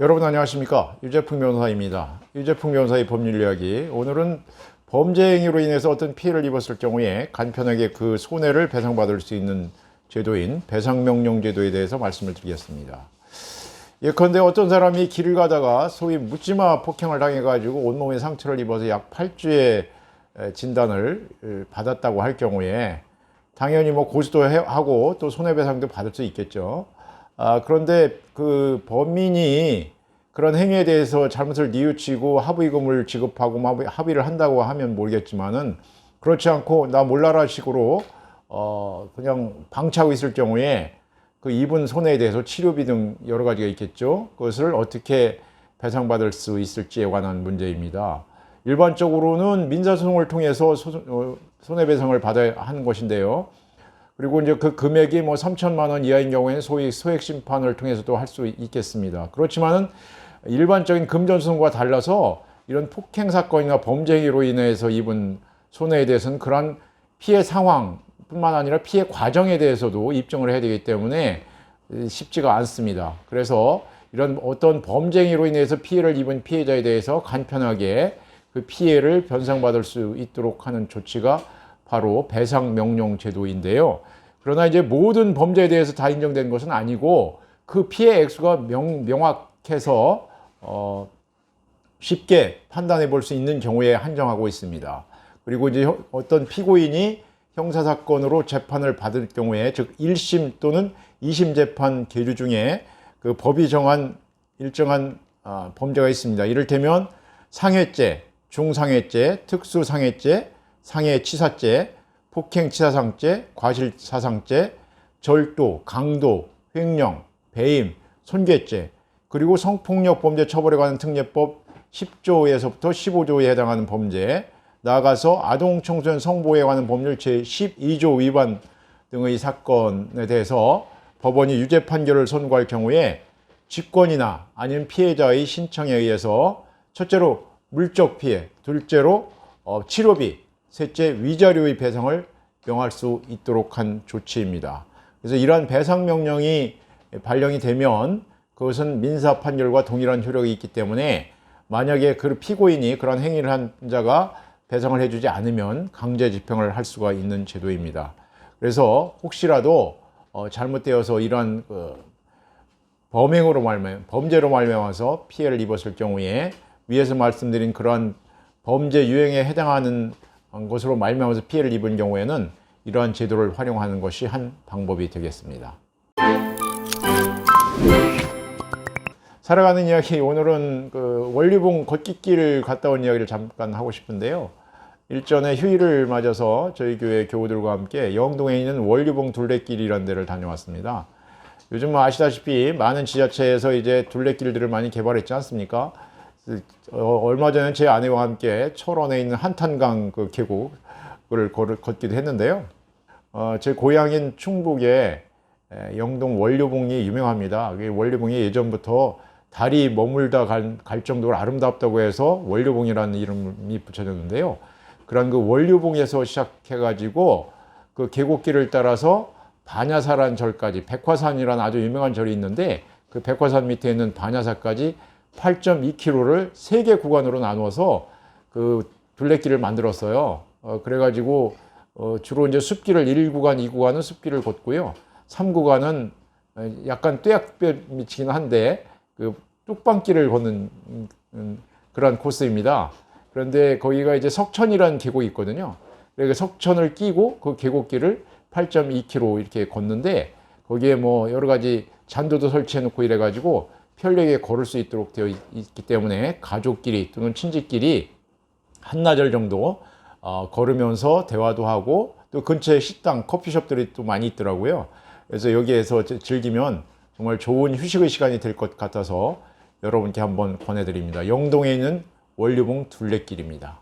여러분 안녕하십니까? 유재풍 변호사입니다. 유재풍 변호사의 법률 이야기. 오늘은 범죄 행위로 인해서 어떤 피해를 입었을 경우에 간편하게 그 손해를 배상받을 수 있는 제도인 배상명령제도에 대해서 말씀을 드리겠습니다. 예컨대 어떤 사람이 길을 가다가 소위 묻지마 폭행을 당해가지고 온몸에 상처를 입어서 약 8주의 진단을 받았다고 할 경우에 당연히 뭐 고소도 하고 또 손해배상도 받을 수 있겠죠. 그런데 그 범인이 그런 행위에 대해서 잘못을 뉘우치고 합의금을 지급하고 합의를 한다고 하면 모르겠지만은 그렇지 않고 나 몰라라 식으로 그냥 방치하고 있을 경우에 그 입은 손해에 대해서 치료비 등 여러 가지가 있겠죠. 그것을 어떻게 배상받을 수 있을지에 관한 문제입니다. 일반적으로는 민사소송을 통해서 손해배상을 받아야 하는 것인데요. 그리고 이제 그 금액이 뭐 3천만 원 이하인 경우에는 소위 소액 심판을 통해서도 할 수 있겠습니다. 그렇지만은 일반적인 금전소송과 달라서 이런 폭행 사건이나 범죄 행위로 인해서 입은 손해에 대해서는 그러한 피해 상황뿐만 아니라 피해 과정에 대해서도 입증을 해야 되기 때문에 쉽지가 않습니다. 그래서 이런 어떤 범죄 행위로 인해서 피해를 입은 피해자에 대해서 간편하게 그 피해를 변상받을 수 있도록 하는 조치가 바로 배상명령 제도인데요. 그러나 이제 모든 범죄에 대해서 다 인정된 것은 아니고 그 피해 액수가 명확해서 쉽게 판단해 볼 수 있는 경우에 한정하고 있습니다. 그리고 이제 어떤 피고인이 형사사건으로 재판을 받을 경우에 즉 1심 또는 2심 재판 계류 중에 그 법이 정한 일정한 범죄가 있습니다. 이를테면 상해죄, 중상해죄, 특수상해죄, 상해치사죄, 폭행치사상죄, 과실사상죄, 절도, 강도, 횡령, 배임, 손괴죄, 그리고 성폭력범죄 처벌에 관한 특례법 10조에서부터 15조에 해당하는 범죄, 나아가서 아동청소년 성보호에 관한 법률 제12조 위반 등의 사건에 대해서 법원이 유죄 판결을 선고할 경우에 직권이나 아니면 피해자의 신청에 의해서 첫째로 물적 피해, 둘째로 치료비, 셋째 위자료의 배상을 명할 수 있도록 한 조치입니다. 그래서 이러한 배상명령이 발령이 되면 그것은 민사 판결과 동일한 효력이 있기 때문에 만약에 그 피고인이 그런 행위를 한 자가 배상을 해주지 않으면 강제 집행을 할 수가 있는 제도입니다. 그래서 혹시라도 잘못되어서 이러한 범죄로 말미암아서 피해를 입었을 경우에 위에서 말씀드린 그러한 범죄 유형에 해당하는 것으로 말미암아서 피해를 입은 경우에는 이러한 제도를 활용하는 것이 한 방법이 되겠습니다. 살아가는 이야기, 오늘은 그 원류봉 걷기길 갔다 온 이야기를 잠깐 하고 싶은데요. 일전에 휴일을 맞아서 저희 교회 교우들과 함께 영동에 있는 원류봉 둘레길이라는 데를 다녀왔습니다. 요즘 아시다시피 많은 지자체에서 이제 둘레길들을 많이 개발했지 않습니까? 얼마 전에 제 아내와 함께 철원에 있는 한탄강 그 계곡을 걷기도 했는데요. 제 고향인 충북에 영동 원류봉이 유명합니다. 원류봉이 예전부터 달이 머물다 갈 정도로 아름답다고 해서 원류봉이라는 이름이 붙여졌는데요. 그런 그 원류봉에서 시작해가지고 그 계곡길을 따라서 반야사라는 절까지, 백화산이라는 아주 유명한 절이 있는데 그 백화산 밑에 있는 반야사까지 8.2km를 3개 구간으로 나누어서 그 둘레길을 만들었어요. 그래가지고 주로 이제 숲길을 1구간, 2구간은 숲길을 걷고요. 3구간은 약간 뙤약볕이긴 한데 그 뚝방길을 걷는 그런 코스입니다. 그런데 거기가 이제 석천이라는 계곡이 있거든요. 그래서 석천을 끼고 그 계곡길을 8.2km 이렇게 걷는데 거기에 뭐 여러 가지 잔도도 설치해 놓고 이래가지고 편리하게 걸을 수 있도록 되어 있기 때문에 가족끼리 또는 친지끼리 한나절 정도 걸으면서 대화도 하고 또 근처에 식당, 커피숍들이 또 많이 있더라고요. 그래서 여기에서 즐기면 정말 좋은 휴식의 시간이 될 것 같아서 여러분께 한번 권해드립니다. 영동에 있는 원류봉 둘레길입니다.